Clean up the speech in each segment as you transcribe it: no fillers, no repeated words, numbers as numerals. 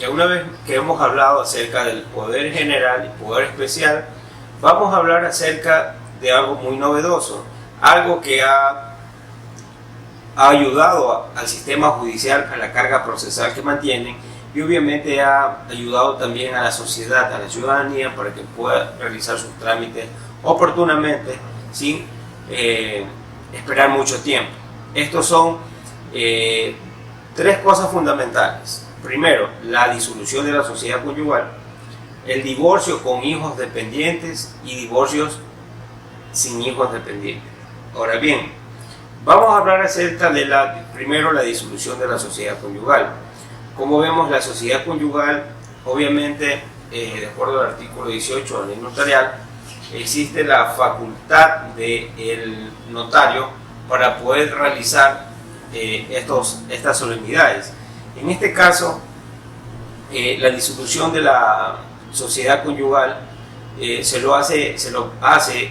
ya una vez que hemos hablado acerca del poder general y poder especial, vamos a hablar acerca de algo muy novedoso, algo que ha ayudado al sistema judicial, a la carga procesal que mantienen, y obviamente ha ayudado también a la sociedad, a la ciudadanía, para que pueda realizar sus trámites oportunamente sin esperar mucho tiempo. Estos son tres cosas fundamentales. Primero, la disolución de la sociedad conyugal, el divorcio con hijos dependientes y divorcios sin hijos dependientes. Ahora bien, vamos a hablar acerca de primero la disolución de la sociedad conyugal. Como vemos, la sociedad conyugal, obviamente, de acuerdo al artículo 18 de la ley notarial, existe la facultad del notario para poder realizar estas solemnidades. En este caso, la disolución de la sociedad conyugal se lo hace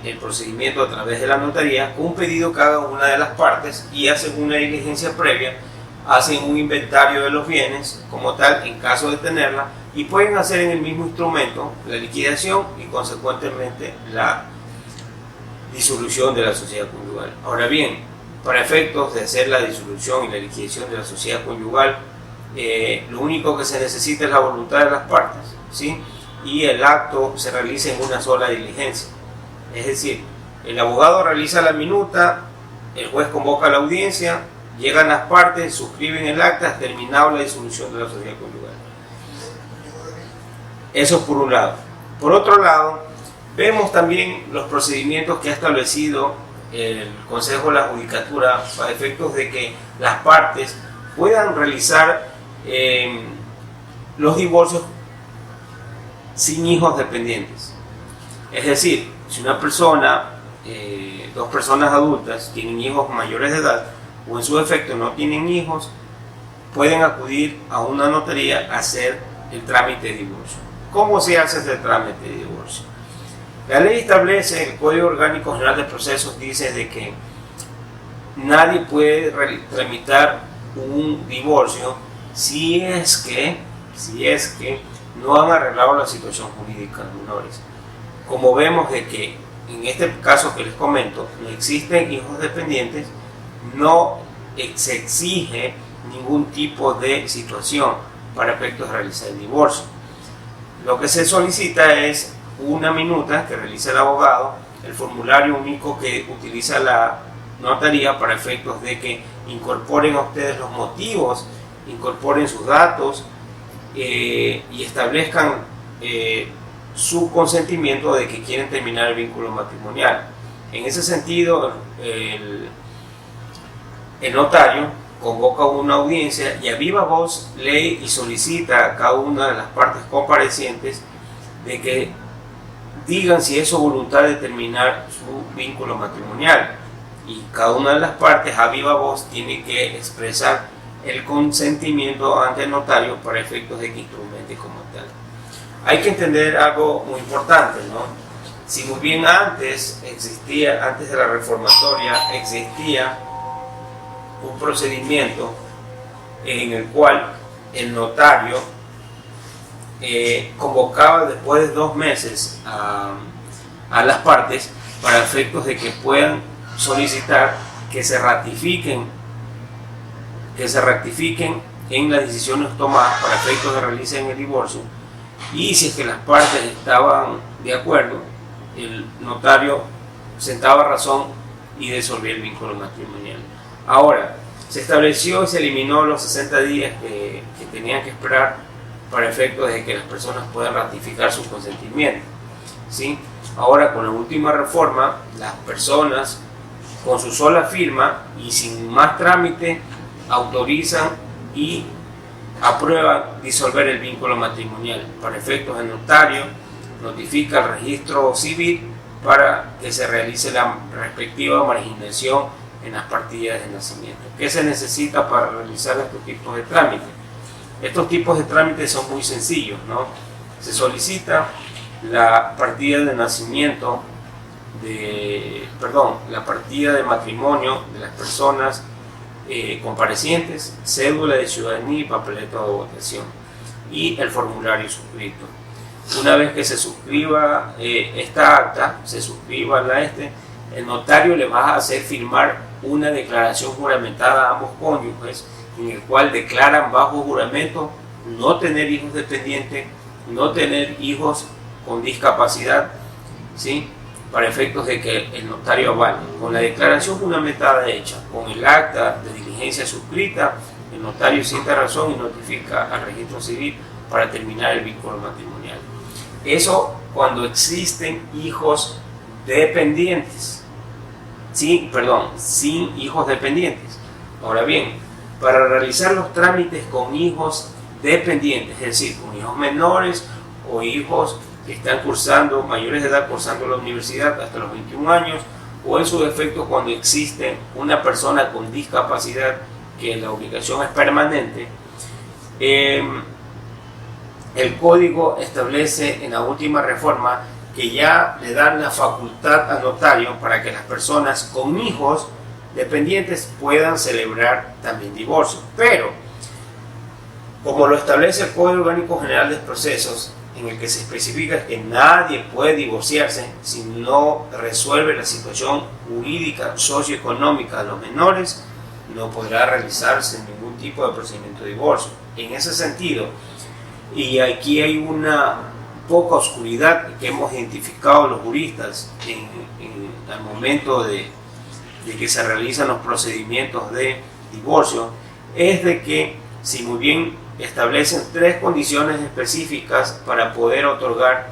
el procedimiento a través de la notaría con un pedido cada una de las partes, y hacen una diligencia previa, hacen un inventario de los bienes como tal en caso de tenerla, y pueden hacer en el mismo instrumento la liquidación y consecuentemente la disolución de la sociedad conyugal. Ahora bien, para efectos de hacer la disolución y la liquidación de la sociedad conyugal, lo único que se necesita es la voluntad de las partes, ¿sí? Y el acto se realiza en una sola diligencia. Es decir, el abogado realiza la minuta, el juez convoca la audiencia, llegan las partes, suscriben el acta, terminado la disolución de la sociedad conyugal. Eso por un lado. Por otro lado, vemos también los procedimientos que ha establecido el Consejo de la Judicatura para efectos de que las partes puedan realizar los divorcios sin hijos dependientes. Es decir, si una persona, dos personas adultas tienen hijos mayores de edad, o en su defecto no tienen hijos, pueden acudir a una notaría a hacer el trámite de divorcio. ¿Cómo se hace este trámite de divorcio? La ley establece, el Código Orgánico General de Procesos dice de que nadie puede tramitar un divorcio si es que no han arreglado la situación jurídica de menores. Como vemos de que en este caso que les comento, no existen hijos dependientes, no se exige ningún tipo de situación para efectos de realizar el divorcio. Lo que se solicita es una minuta que realiza el abogado, el formulario único que utiliza la notaría para efectos de que incorporen a ustedes los motivos, incorporen sus datos y establezcan su consentimiento de que quieren terminar el vínculo matrimonial. En ese sentido, el notario convoca una audiencia y a viva voz lee y solicita a cada una de las partes comparecientes de que digan si es su voluntad de terminar su vínculo matrimonial, y cada una de las partes a viva voz tiene que expresar el consentimiento ante el notario para efectos de que instrumente como tal. Hay que entender algo muy importante, ¿no? Si muy bien antes de la reformatoria, existía un procedimiento en el cual el notario convocaba después de 2 meses a las partes para efectos de que puedan solicitar que se rectifiquen en las decisiones tomadas para efectos de realizar el divorcio, y si es que las partes estaban de acuerdo, el notario sentaba razón y disolvía el vínculo matrimonial. Ahora, se estableció y se eliminó los 60 días que tenían que esperar para efectos de que las personas puedan ratificar su consentimiento, ¿sí? Ahora, con la última reforma, las personas con su sola firma y sin más trámite autorizan y aprueban disolver el vínculo matrimonial. Para efectos, el notario notifica al registro civil para que se realice la respectiva marginación en las partidas de nacimiento. ¿Qué se necesita para realizar estos tipos de trámites? Estos tipos de trámites son muy sencillos, ¿no? Se solicita la partida de nacimiento, la partida de matrimonio de las personas comparecientes, cédula de ciudadanía y papeleta de votación. y el formulario suscrito. Una vez que se suscriba esta acta, se suscriba el notario le va a hacer firmar una declaración juramentada a ambos cónyuges, en el cual declaran bajo juramento no tener hijos dependientes, no tener hijos con discapacidad, ¿sí?, para efectos de que el notario avale. Con la declaración juramentada hecha, con el acta de diligencia suscrita, el notario sienta razón y notifica al registro civil para terminar el vínculo matrimonial. Eso cuando existen hijos dependientes, sin hijos dependientes. Ahora bien, para realizar los trámites con hijos dependientes, es decir, con hijos menores o hijos que están cursando, mayores de edad, cursando la universidad hasta los 21 años, o en su defecto cuando existe una persona con discapacidad que la obligación es permanente, el código establece en la última reforma que ya le dan la facultad al notario para que las personas con hijos dependientes puedan celebrar también divorcio. Pero, como lo establece el Código Orgánico General de Procesos, en el que se especifica que nadie puede divorciarse si no resuelve la situación jurídica, socioeconómica de los menores, no podrá realizarse ningún tipo de procedimiento de divorcio. En ese sentido, y aquí hay una poca oscuridad que hemos identificado los juristas al momento de que se realizan los procedimientos de divorcio, es de que, si muy bien establecen 3 condiciones específicas para poder otorgar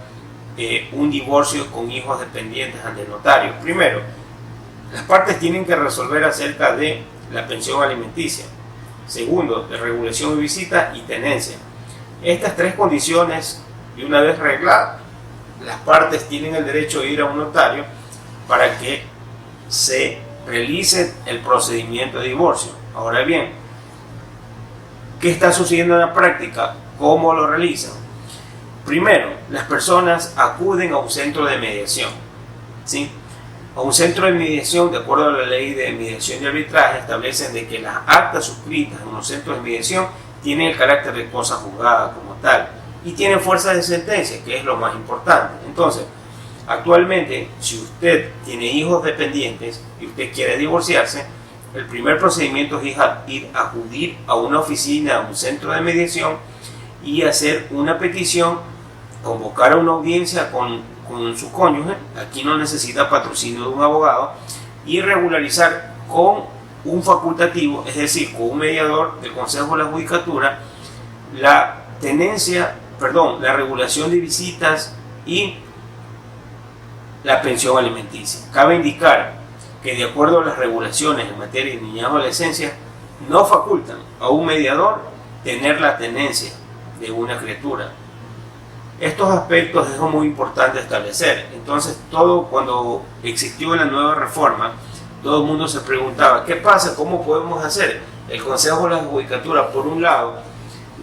un divorcio con hijos dependientes ante el notario. Primero, las partes tienen que resolver acerca de la pensión alimenticia. Segundo, de regulación de visita y tenencia. Estas 3 condiciones, de una vez regladas, las partes tienen el derecho de ir a un notario para que se realice el procedimiento de divorcio. Ahora bien, ¿qué está sucediendo en la práctica? ¿Cómo lo realizan? Primero, las personas acuden a un centro de mediación, ¿sí? A un centro de mediación, de acuerdo a la ley de mediación y arbitraje, establecen de que las actas suscritas en los centros de mediación tienen el carácter de cosa juzgada como tal y tienen fuerza de sentencia, que es lo más importante. Entonces, actualmente, si usted tiene hijos dependientes y usted quiere divorciarse, el primer procedimiento es acudir a una oficina, a un centro de mediación y hacer una petición, convocar a una audiencia con su cónyuge, aquí no necesita patrocinio de un abogado, y regularizar con un facultativo, es decir, con un mediador del Consejo de la Judicatura, la regulación de visitas y la pensión alimenticia. Cabe indicar que, de acuerdo a las regulaciones en materia de niñez y adolescencia, no facultan a un mediador tener la tenencia de una criatura. Estos aspectos es muy importante establecer. Entonces, cuando existió la nueva reforma, todo el mundo se preguntaba, ¿qué pasa? ¿Cómo podemos hacer? El Consejo de la Judicatura, por un lado,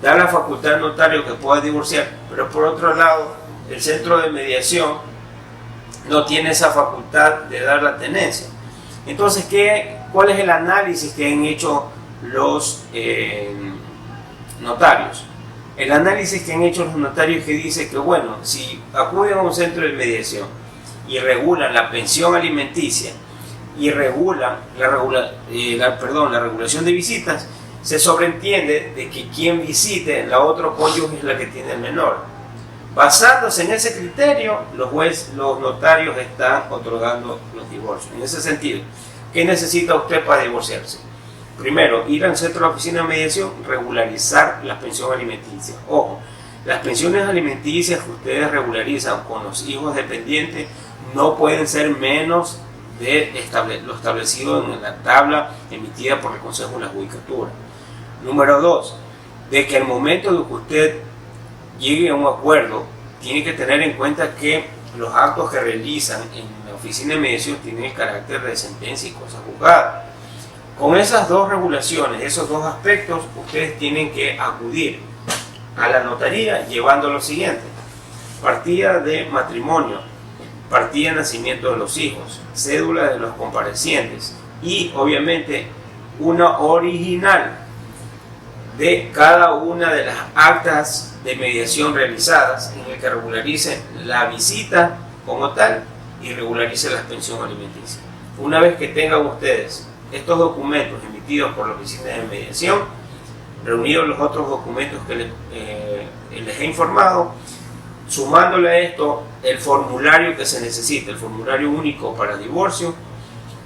da la facultad al notario que pueda divorciar, pero por otro lado, el centro de mediación no tiene esa facultad de dar la tenencia. Entonces, ¿cuál es el análisis que han hecho los notarios? El análisis que han hecho los notarios que dice que, bueno, si acuden a un centro de mediación y regulan la pensión alimenticia y regulan la regulación de visitas, se sobreentiende de que quien visite la otra cónyuge es la que tiene el menor. Basándose en ese criterio, los notarios están otorgando los divorcios. En ese sentido, ¿qué necesita usted para divorciarse? Primero, ir al centro de la oficina de mediación, regularizar la pensión alimenticia. Ojo, las pensiones alimenticias que ustedes regularizan con los hijos dependientes no pueden ser menos de lo establecido en la tabla emitida por el Consejo de la Judicatura. Número 2, de que al momento de que usted llegue a un acuerdo, tiene que tener en cuenta que los actos que realizan en la oficina de mediación tienen el carácter de sentencia y cosa juzgada. Con esas 2 regulaciones, esos 2 aspectos, ustedes tienen que acudir a la notaría llevando lo siguiente: partida de matrimonio, partida de nacimiento de los hijos, cédula de los comparecientes y, obviamente, una original de cada una de las actas de mediación realizadas, en el que regularice la visita como tal y regularice la pensión alimenticia. Una vez que tengan ustedes estos documentos emitidos por la oficina de mediación, reunidos los otros documentos que les he informado, sumándole a esto el formulario que se necesita, el formulario único para divorcio,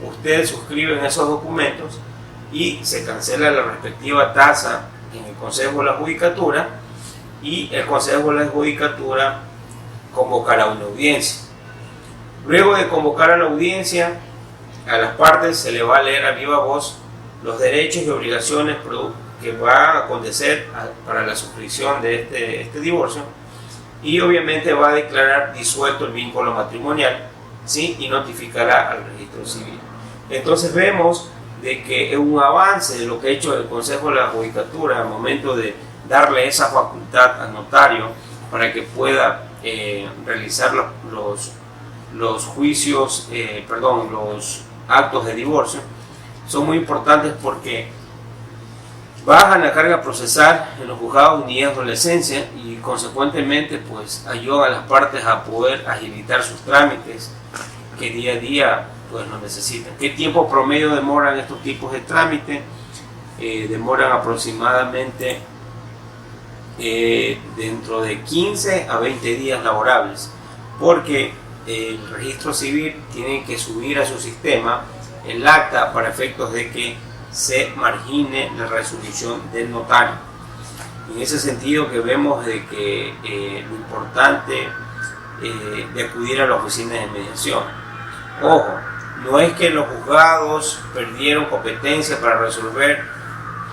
ustedes suscriben esos documentos y se cancela la respectiva tasa en el Consejo de la Judicatura, y el Consejo de la Judicatura convocará una audiencia. Luego de convocar a la audiencia, a las partes se le va a leer a viva voz los derechos y obligaciones que va a acontecer para la suscripción de este divorcio, y obviamente va a declarar disuelto el vínculo matrimonial, ¿sí? Y notificará al registro civil. Entonces vemos de que es un avance de lo que ha hecho el Consejo de la Judicatura al momento de darle esa facultad al notario para que pueda realizar los juicios, los actos de divorcio. Son muy importantes porque bajan la carga procesal en los juzgados de niñez y adolescencia, y consecuentemente pues ayudan a las partes a poder agilitar sus trámites que día a día pues lo necesitan. ¿Qué tiempo promedio demoran estos tipos de trámites? Demoran aproximadamente dentro de 15 a 20 días laborables, porque el registro civil tiene que subir a su sistema el acta para efectos de que se margine la resolución del notario. En ese sentido que vemos de que lo importante de acudir a la oficina de mediación. Ojo, no es que los juzgados perdieron competencia para resolver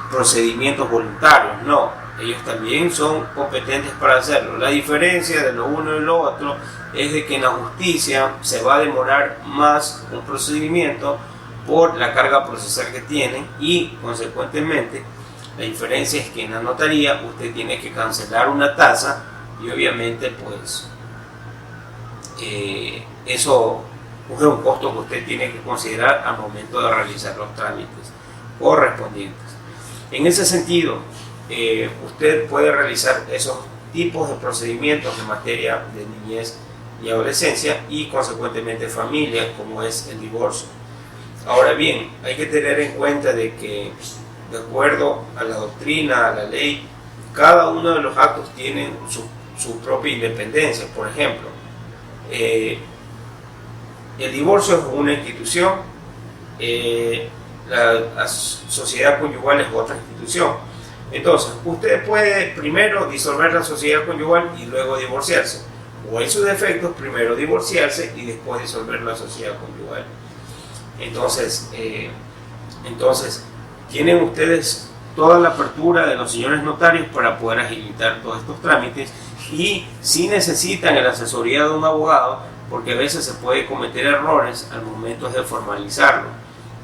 procedimientos voluntarios, no, ellos también son competentes para hacerlo. La diferencia de lo uno y lo otro es de que en la justicia se va a demorar más un procedimiento por la carga procesal que tiene, y consecuentemente la diferencia es que en la notaría usted tiene que cancelar una tasa, y obviamente pues eso es un costo que usted tiene que considerar al momento de realizar los trámites correspondientes. En ese sentido, usted puede realizar esos tipos de procedimientos en materia de niñez y adolescencia y consecuentemente familia, como es el divorcio. Ahora bien, hay que tener en cuenta de que, de acuerdo a la doctrina, a la ley, cada uno de los actos tiene su propia independencia. Por ejemplo, el divorcio es una institución, la sociedad conyugal es otra institución. Entonces, usted puede primero disolver la sociedad conyugal y luego divorciarse, o en sus defectos primero divorciarse y después disolver la sociedad conyugal. Entonces tienen ustedes toda la apertura de los señores notarios para poder agilitar todos estos trámites, y si necesitan la asesoría de un abogado, porque a veces se puede cometer errores al momento de formalizarlo.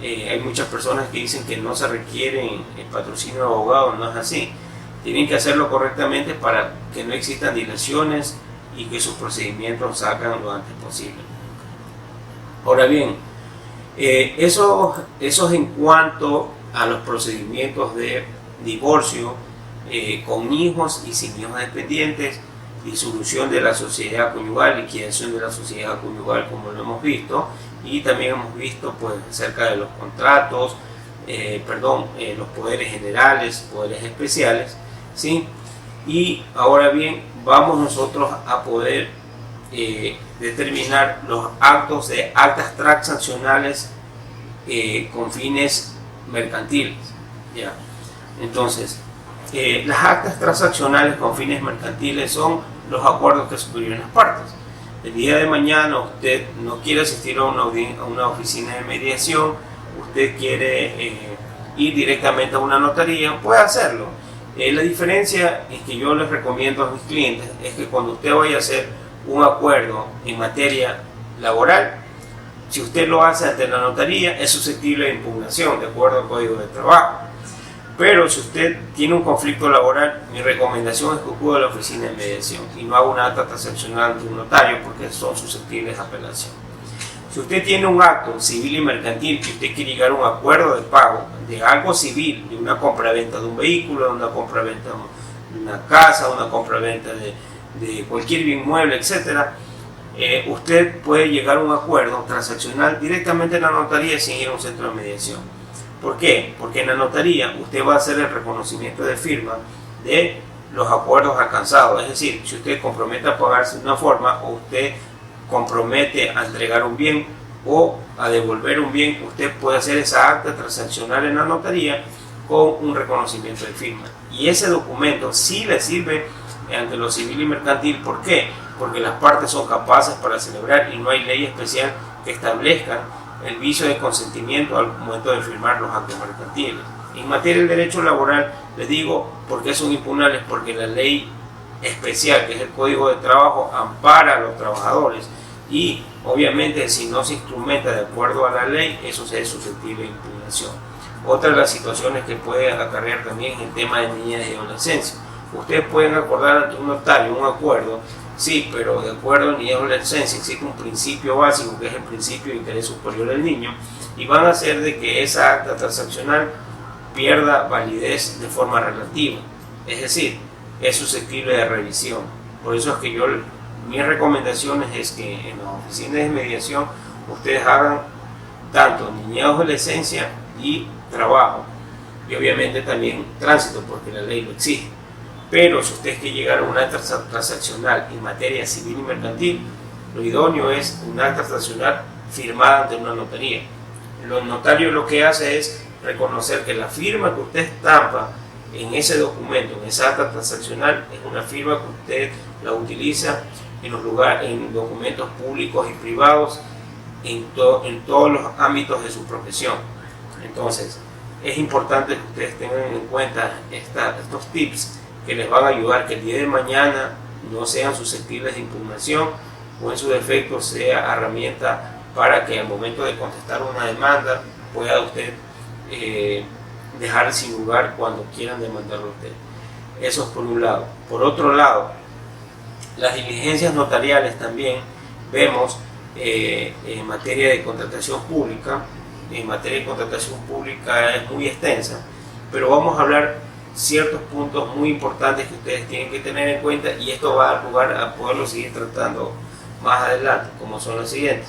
Hay muchas personas que dicen que no se requiere el patrocinio de abogado, no es así. Tienen que hacerlo correctamente para que no existan dilaciones y que sus procedimientos salgan lo antes posible. Ahora bien, eso es en cuanto a los procedimientos de divorcio con hijos y sin hijos dependientes, disolución de la sociedad conyugal, liquidación de la sociedad conyugal, como lo hemos visto, y también hemos visto pues acerca de los contratos, los poderes generales, poderes especiales, ¿sí? Y ahora bien, vamos nosotros a poder determinar los actos de actas transaccionales con fines mercantiles, ¿ya? Entonces, las actas transaccionales con fines mercantiles son los acuerdos que suscriben las partes. El día de mañana usted no quiere asistir a una oficina de mediación, usted quiere ir directamente a una notaría, puede hacerlo. La diferencia es que yo les recomiendo a mis clientes es que cuando usted vaya a hacer un acuerdo en materia laboral, si usted lo hace ante la notaría, es susceptible de impugnación de acuerdo al Código de Trabajo. Pero si usted tiene un conflicto laboral, mi recomendación es que acuda a la oficina de mediación y no haga una acta transaccional ante un notario, porque son susceptibles de apelación. Si usted tiene un acto civil y mercantil que usted quiere llegar a un acuerdo de pago de algo civil, de una compra-venta de un vehículo, de una compra-venta de una casa, una compra-venta de cualquier bien mueble, etcétera, usted puede llegar a un acuerdo transaccional directamente en la notaría sin ir a un centro de mediación. ¿Por qué? Porque en la notaría usted va a hacer el reconocimiento de firma de los acuerdos alcanzados. Es decir, si usted compromete a pagarse de una forma o usted compromete a entregar un bien o a devolver un bien, usted puede hacer esa acta transaccional en la notaría con un reconocimiento de firma. Y ese documento sí le sirve ante lo civil y mercantil. ¿Por qué? Porque las partes son capaces para celebrar y no hay ley especial que establezca el vicio de consentimiento al momento de firmar los actos mercantiles. En materia del derecho laboral, les digo por qué son impugnables, porque la ley especial, que es el Código de Trabajo, ampara a los trabajadores y obviamente si no se instrumenta de acuerdo a la ley, eso es susceptible de impugnación. Otra de las situaciones que puede acarrear también es el tema de niñez y adolescencia. Ustedes pueden acordar ante un notario un acuerdo, sí, pero de acuerdo a niñez y adolescencia existe un principio básico que es el principio de interés superior del niño y van a hacer de que esa acta transaccional pierda validez de forma relativa, es decir, es susceptible de revisión. Por eso es que mis recomendaciones es que en las oficinas de mediación ustedes hagan tanto niñez, adolescencia y trabajo, y obviamente también tránsito, porque la ley lo exige. Pero si ustedes quieren llegar a un acta transaccional en materia civil y mercantil, lo idóneo es un acta transaccional firmada ante una notaría. El notario lo que hace es reconocer que la firma que usted estampa en ese documento, en esa acta transaccional, es una firma que usted la utiliza en documentos públicos y privados, en todos los ámbitos de su profesión. Entonces, es importante que ustedes tengan en cuenta estos tips que les van a ayudar que el día de mañana no sean susceptibles de impugnación o en su defecto sea herramienta para que al momento de contestar una demanda pueda usted dejar sin lugar cuando quieran demandarlo a usted. Eso es por un lado. Por otro lado, las diligencias notariales también vemos en materia de contratación pública. En materia de contratación pública es muy extensa, pero vamos a hablar ciertos puntos muy importantes que ustedes tienen que tener en cuenta y esto va a dar lugar a poderlo seguir tratando más adelante, como son los siguientes.